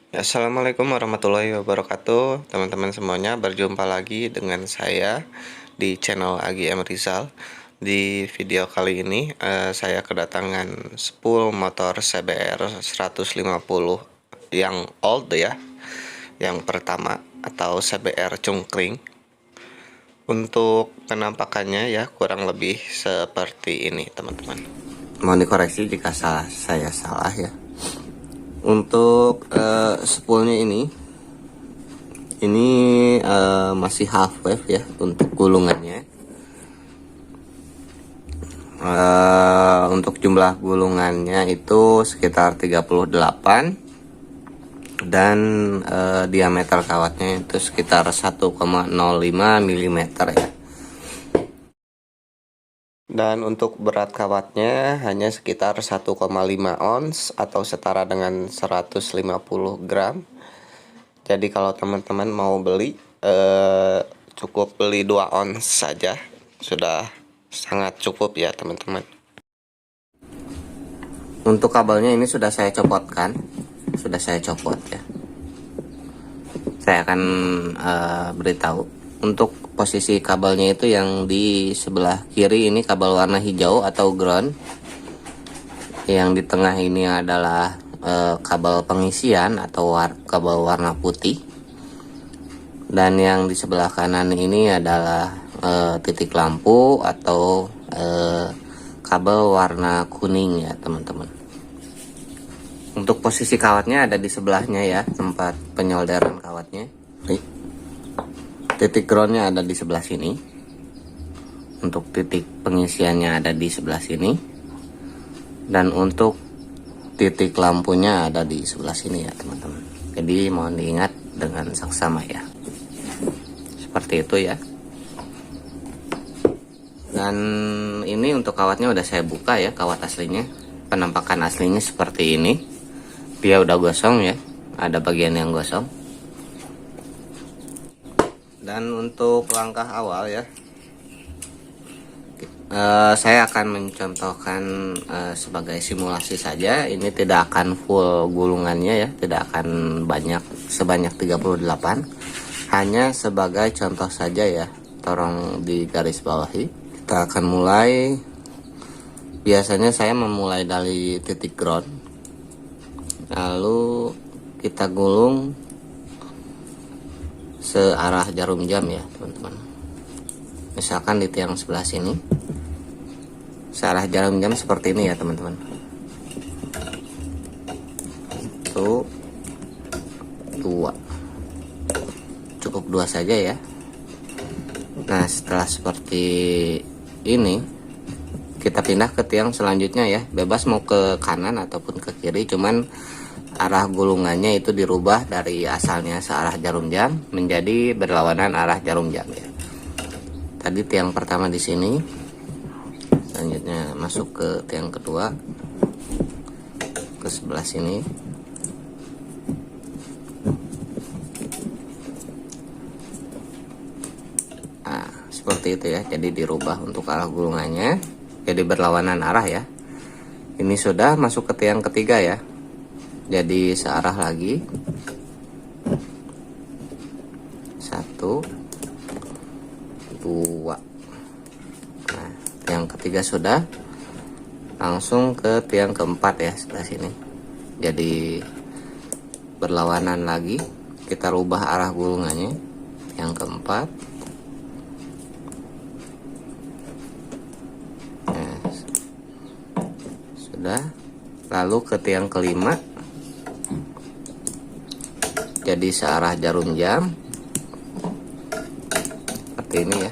Ya, Assalamualaikum warahmatullahi wabarakatuh. Teman-teman semuanya, berjumpa lagi dengan saya di channel Agi M Rizal. Di video kali ini saya kedatangan spool motor CBR 150 yang old ya, yang pertama atau CBR cungkring. Untuk penampakannya ya kurang lebih seperti ini teman-teman. Mohon dikoreksi jika saya salah ya. Untuk spoolnya ini masih half wave ya untuk gulungannya. Untuk jumlah gulungannya itu sekitar 38 dan diameter kawatnya itu sekitar 1,05 mm ya. Dan untuk berat kawatnya hanya sekitar 1,5 ons atau setara dengan 150 gram. Jadi kalau teman-teman mau beli cukup beli 2 ons saja, sudah sangat cukup ya teman-teman. Untuk kabelnya ini sudah saya copotkan, sudah saya copot ya. Saya akan beritahu. Untuk posisi kabelnya itu yang di sebelah kiri ini kabel warna hijau atau ground. Yang di tengah ini adalah kabel pengisian atau kabel warna putih. Dan yang di sebelah kanan ini adalah titik lampu atau kabel warna kuning ya teman-teman. Untuk posisi kawatnya ada di sebelahnya ya, tempat penyolderan kawatnya. Titik groundnya ada di sebelah sini. Untuk titik pengisiannya ada di sebelah sini. Dan untuk titik lampunya ada di sebelah sini ya teman-teman. Jadi mohon diingat dengan saksama ya. Seperti itu ya. Dan ini untuk kawatnya udah saya buka ya, kawat aslinya. Penampakan aslinya seperti ini. Dia udah gosong ya, ada bagian yang gosong. Dan untuk langkah awal ya, saya akan mencontohkan sebagai simulasi saja. Ini tidak akan full gulungannya ya, tidak akan sebanyak 38. Hanya sebagai contoh saja ya, tolong digaris bawahi. Kita akan mulai. Biasanya saya memulai dari titik ground, lalu kita gulung searah jarum jam ya teman-teman. Misalkan di tiang sebelah sini, searah jarum jam seperti ini ya teman-teman. Itu 2, cukup 2 saja ya. Nah setelah seperti ini, kita pindah ke tiang selanjutnya ya. Bebas mau ke kanan ataupun ke kiri, cuman arah gulungannya itu dirubah dari asalnya searah jarum jam menjadi berlawanan arah jarum jam ya. Tadi tiang pertama di sini, selanjutnya masuk ke tiang kedua, ke sebelah sini. Nah, seperti itu ya. Jadi dirubah untuk arah gulungannya, jadi berlawanan arah ya. Ini sudah masuk ke tiang ketiga ya. Jadi searah lagi. 1, 2. Nah, tiang ketiga sudah. Langsung ke tiang keempat ya, sebelah sini. Jadi berlawanan lagi. Kita rubah arah gulungannya. Yang keempat. Nah, sudah. Lalu ke tiang kelima. Jadi searah jarum jam seperti ini ya.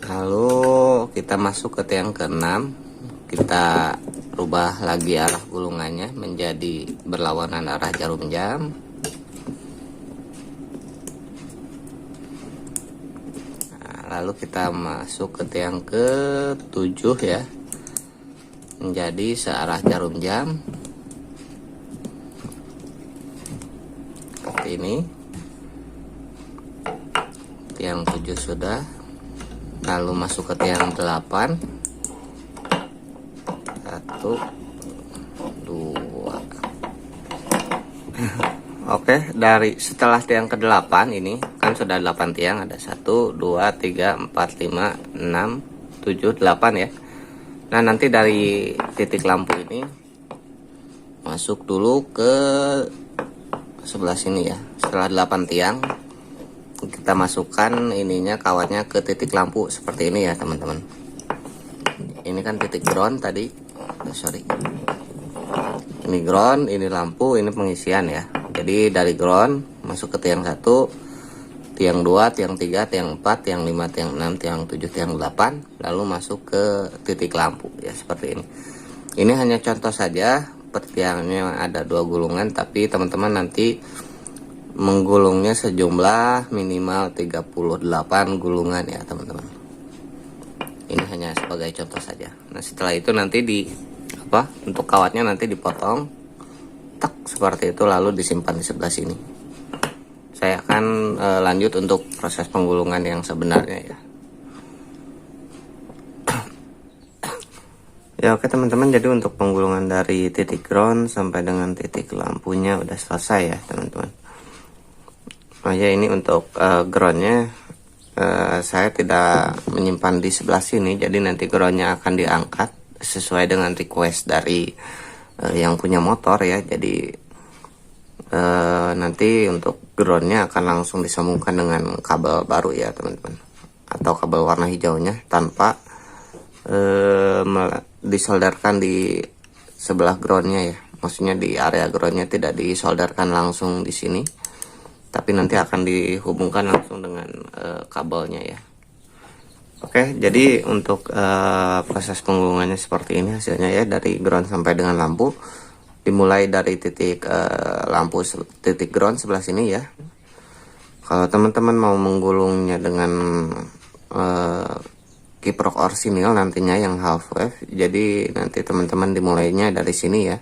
Lalu kita masuk ke tiang ke-6. Kita rubah lagi arah gulungannya menjadi berlawanan arah jarum jam. Lalu kita masuk ke tiang ke-7 ya, menjadi searah jarum jam seperti ini. tiang 7 sudah, lalu masuk ke tiang 8. 1 2. Oke, dari setelah tiang ke-8 ini kan sudah 8 tiang, ada 1 2 3 4 5 6 7 8 ya. Nah, nanti dari titik lampu ini masuk dulu ke sebelah sini ya. Setelah 8 tiang, kita masukkan ininya, kawatnya ke titik lampu seperti ini ya teman-teman. Ini kan titik ground tadi, sorry, ini ground, ini lampu, ini pengisian ya. Jadi dari ground masuk ke tiang 1, tiang 2, tiang 3, tiang 4, tiang 5, tiang 6, tiang 7, tiang 8, lalu masuk ke titik lampu ya, seperti ini. Ini hanya contoh saja, per tiangnya ada 2 gulungan, tapi teman-teman nanti menggulungnya sejumlah minimal 38 gulungan ya teman-teman. Ini hanya sebagai contoh saja. Nah, setelah itu nanti untuk kawatnya nanti dipotong tak seperti itu, lalu disimpan di sebelah sini. Saya akan lanjut untuk proses penggulungan yang sebenarnya ya. Ya oke teman-teman, jadi untuk penggulungan dari titik ground sampai dengan titik lampunya udah selesai ya teman-teman. Oh ya, ini untuk groundnya saya tidak menyimpan di sebelah sini, jadi nanti groundnya akan diangkat sesuai dengan request dari yang punya motor ya. Jadi nanti untuk groundnya akan langsung disambungkan dengan kabel baru ya teman-teman, atau kabel warna hijaunya, tanpa disolderkan di sebelah groundnya ya. Maksudnya di area groundnya tidak disolderkan langsung di sini, tapi nanti akan dihubungkan langsung dengan kabelnya ya. Oke, jadi untuk proses penggulungannya seperti ini hasilnya ya, dari ground sampai dengan lampu. Dimulai dari titik lampu, titik ground sebelah sini ya. Kalau teman-teman mau menggulungnya dengan kiprok orsinil nantinya yang half wave, jadi nanti teman-teman dimulainya dari sini ya.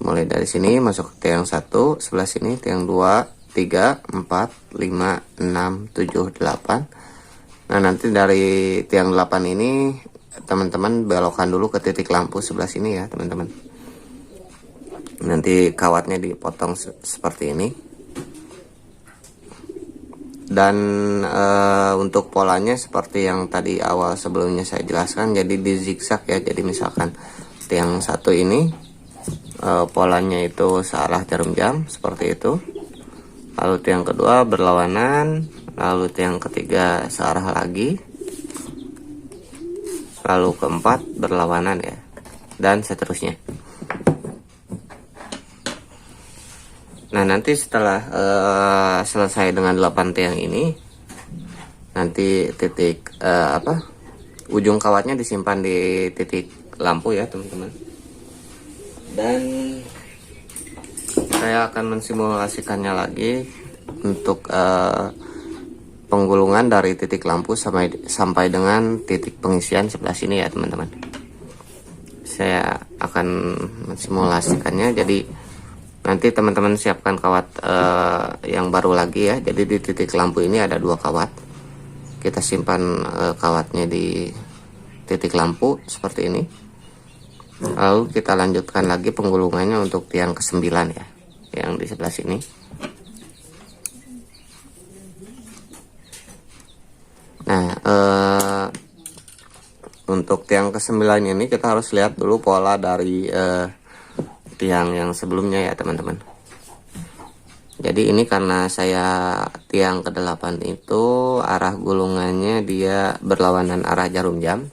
Mulai dari sini masuk ke tiang 1 sebelah sini, tiang 2, 3, 4, 5, 6, 7, 8. Nah, nanti dari tiang 8 ini teman-teman belokkan dulu ke titik lampu sebelah sini ya teman-teman. Nanti kawatnya dipotong seperti ini. Dan untuk polanya seperti yang tadi awal sebelumnya saya jelaskan, jadi di zigzag ya. Jadi misalkan tiang 1 ini polanya itu searah jarum jam seperti itu, lalu tiang kedua berlawanan, lalu tiang ketiga searah lagi, lalu keempat berlawanan ya, dan seterusnya. Nah, nanti setelah selesai dengan 8 tiang ini, nanti titik ujung kawatnya disimpan di titik lampu ya teman-teman. Dan saya akan mensimulasikannya lagi untuk penggulungan dari titik lampu sampai dengan titik pengisian sebelah sini ya teman-teman. Saya akan mensimulasikannya, jadi nanti teman-teman siapkan kawat yang baru lagi ya. Jadi di titik lampu ini ada 2 kawat. Kita simpan kawatnya di titik lampu seperti ini. Lalu kita lanjutkan lagi penggulungannya untuk tiang ke-9 ya, yang di sebelah sini. Nah, untuk tiang ke-9 ini kita harus lihat dulu pola dari tiang yang sebelumnya ya teman-teman. Jadi ini karena saya tiang ke-8 itu arah gulungannya dia berlawanan arah jarum jam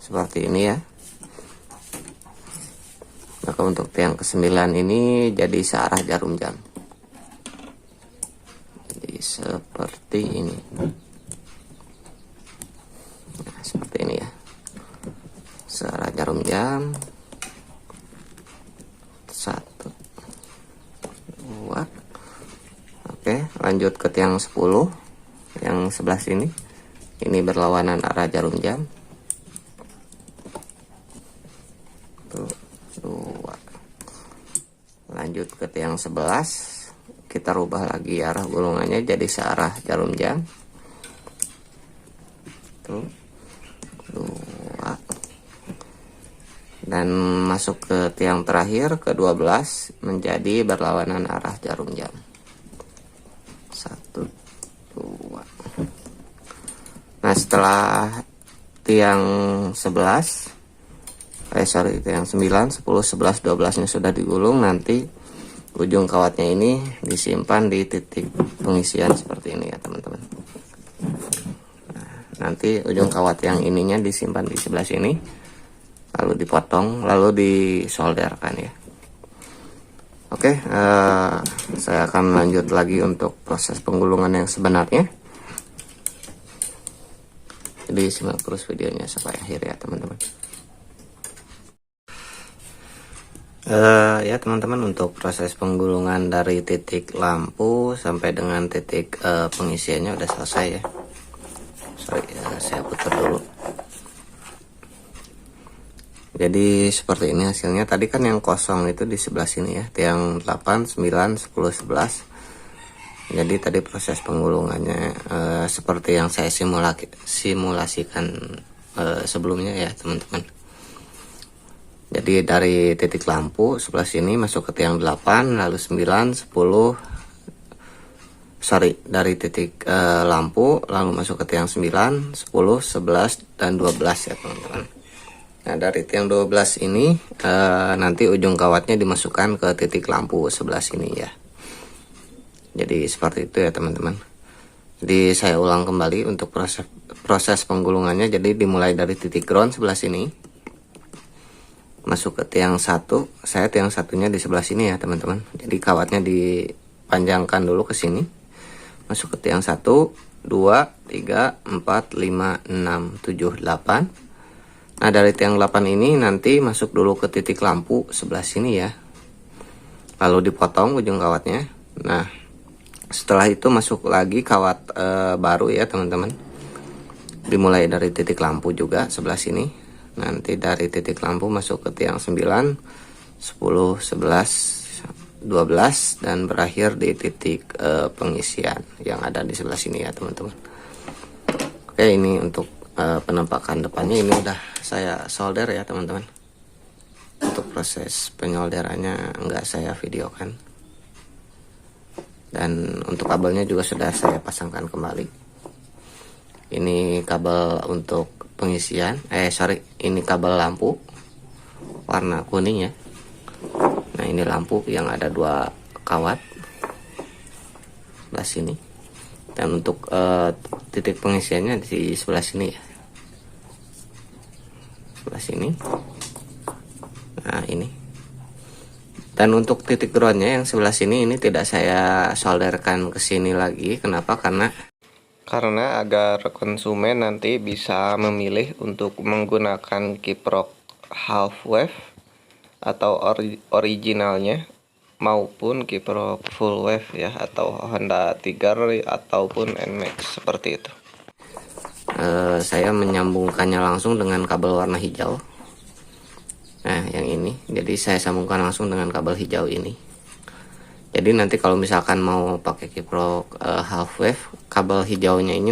seperti ini ya. Maka untuk tiang ke-9 ini jadi searah jarum jam, jadi seperti ini. Nah, seperti ini ya, searah jarum jam. 1 2. Oke, lanjut ke tiang 10 yang sebelah sini. Ini berlawanan arah jarum jam. 1 2. Lanjut ke tiang 11. kita rubah lagi arah gulungannya jadi searah jarum jam. Tuh, 2. Dan masuk ke tiang terakhir ke 12 menjadi berlawanan arah jarum jam. 1, 2. Nah, setelah tiang 11 tiang 9, 10, 11, 12 nya sudah digulung, nanti ujung kawatnya ini disimpan di titik pengisian seperti ini ya teman-teman. Nah, nanti ujung kawat yang ininya disimpan di sebelah sini, lalu dipotong, lalu disolderkan ya. Oke, saya akan lanjut lagi untuk proses penggulungan yang sebenarnya. Jadi simak terus videonya sampai akhir ya teman-teman. Ya teman-teman, untuk proses penggulungan dari titik lampu sampai dengan titik pengisiannya udah selesai ya. Sorry, saya putar dulu. Jadi seperti ini hasilnya. Tadi kan yang kosong itu di sebelah sini ya, tiang 8, 9, 10, 11. Jadi tadi proses penggulungannya seperti yang saya simulasikan sebelumnya ya teman-teman. Jadi dari titik lampu sebelah sini masuk ke tiang 8, lalu 9, 10. Sorry, dari titik lampu lalu masuk ke tiang 9, 10, 11, dan 12 ya teman-teman. Nah, dari tiang 12 ini nanti ujung kawatnya dimasukkan ke titik lampu sebelah sini ya. Jadi seperti itu ya teman-teman. Jadi saya ulang kembali untuk proses penggulungannya. Jadi dimulai dari titik ground sebelah sini, masuk ke tiang 1. Saya tiang satunya di sebelah sini ya teman-teman. Jadi kawatnya dipanjangkan dulu ke sini, masuk ke tiang 1, 2, 3, 4, 5, 6, 7, 8. Nah, dari tiang 8 ini nanti masuk dulu ke titik lampu sebelah sini ya, lalu dipotong ujung kawatnya. Nah, setelah itu masuk lagi kawat baru ya teman-teman, dimulai dari titik lampu juga sebelah sini. Nanti dari titik lampu masuk ke tiang 9, 10, 11, 12, dan berakhir di titik pengisian yang ada di sebelah sini ya teman-teman. Oke, ini untuk penampakan depannya ini udah saya solder ya teman-teman. Untuk proses penyolderannya enggak saya videokan. Dan untuk kabelnya juga sudah saya pasangkan kembali. Ini kabel untuk pengisian, ini kabel lampu warna kuning ya. Nah, ini lampu yang ada 2 kawat sebelah sini. Dan untuk titik pengisiannya di sebelah sini ya, sebelah sini. Nah, ini. Dan untuk titik groundnya yang sebelah sini ini tidak saya solderkan ke sini lagi. Kenapa? Karena agar konsumen nanti bisa memilih untuk menggunakan kiprok half wave atau originalnya maupun kiprok full wave ya, atau Honda Tiger ataupun NMAX seperti itu. Saya menyambungkannya langsung dengan kabel warna hijau. Nah, yang ini, jadi saya sambungkan langsung dengan kabel hijau ini. Jadi nanti kalau misalkan mau pakai kiprok half wave, kabel hijaunya ini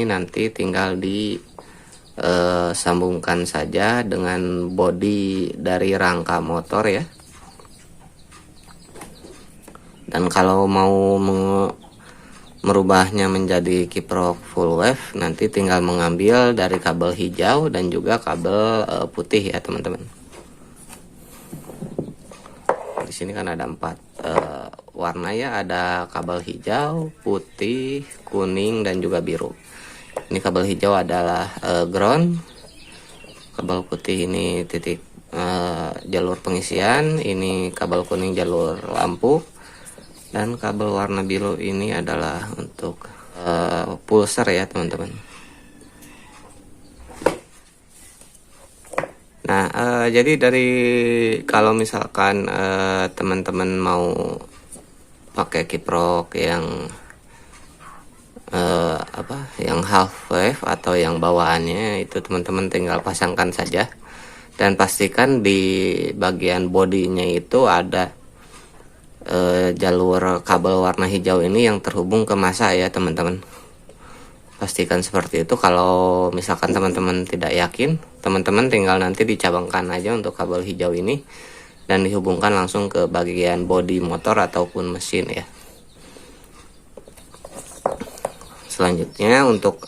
nanti tinggal disambungkan saja dengan bodi dari rangka motor ya. Dan kalau mau merubahnya menjadi kiprok full wave, nanti tinggal mengambil dari kabel hijau dan juga kabel putih ya teman-teman. Di sini kan ada 4 warna ya, ada kabel hijau, putih, kuning, dan juga biru. Ini kabel hijau adalah ground, kabel putih ini titik jalur pengisian, ini kabel kuning jalur lampu, dan kabel warna biru ini adalah untuk pulser ya teman-teman. Nah, jadi kalau misalkan teman-teman mau pakai kiprok yang yang half wave atau yang bawaannya, itu teman-teman tinggal pasangkan saja dan pastikan di bagian bodinya itu ada jalur kabel warna hijau ini yang terhubung ke masa ya teman-teman. Pastikan seperti itu. Kalau misalkan teman-teman tidak yakin, teman-teman tinggal nanti dicabangkan aja untuk kabel hijau ini dan dihubungkan langsung ke bagian bodi motor ataupun mesin ya. Selanjutnya untuk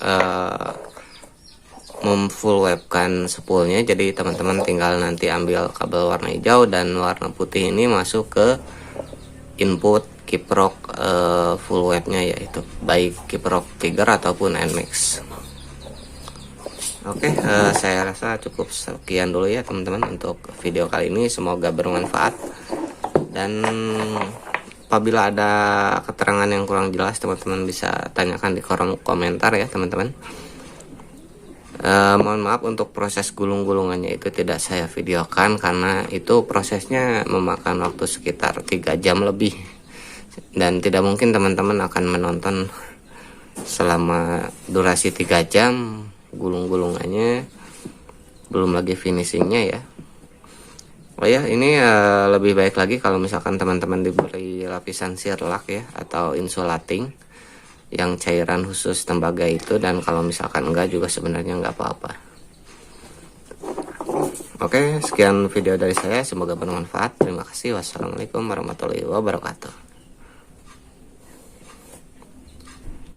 memfull webkan spoolnya, jadi teman-teman tinggal nanti ambil kabel warna hijau dan warna putih ini masuk ke input kiprok full webnya, yaitu baik kiprok Tiger ataupun Nmax. Oke, saya rasa cukup sekian dulu ya teman-teman untuk video kali ini, semoga bermanfaat. Dan apabila ada keterangan yang kurang jelas, teman-teman bisa tanyakan di kolom komentar ya teman-teman. Mohon maaf untuk proses gulung-gulungannya itu tidak saya videokan karena itu prosesnya memakan waktu sekitar 3 jam lebih, dan tidak mungkin teman-teman akan menonton selama durasi 3 jam gulung-gulungannya, belum lagi finishingnya ya. Oh ya, ini lebih baik lagi kalau misalkan teman-teman diberi lapisan sirlak ya atau insulating yang cairan khusus tembaga itu, dan kalau misalkan enggak juga sebenarnya enggak apa-apa. Oke, sekian video dari saya, semoga bermanfaat. Terima kasih. Wassalamualaikum warahmatullahi wabarakatuh.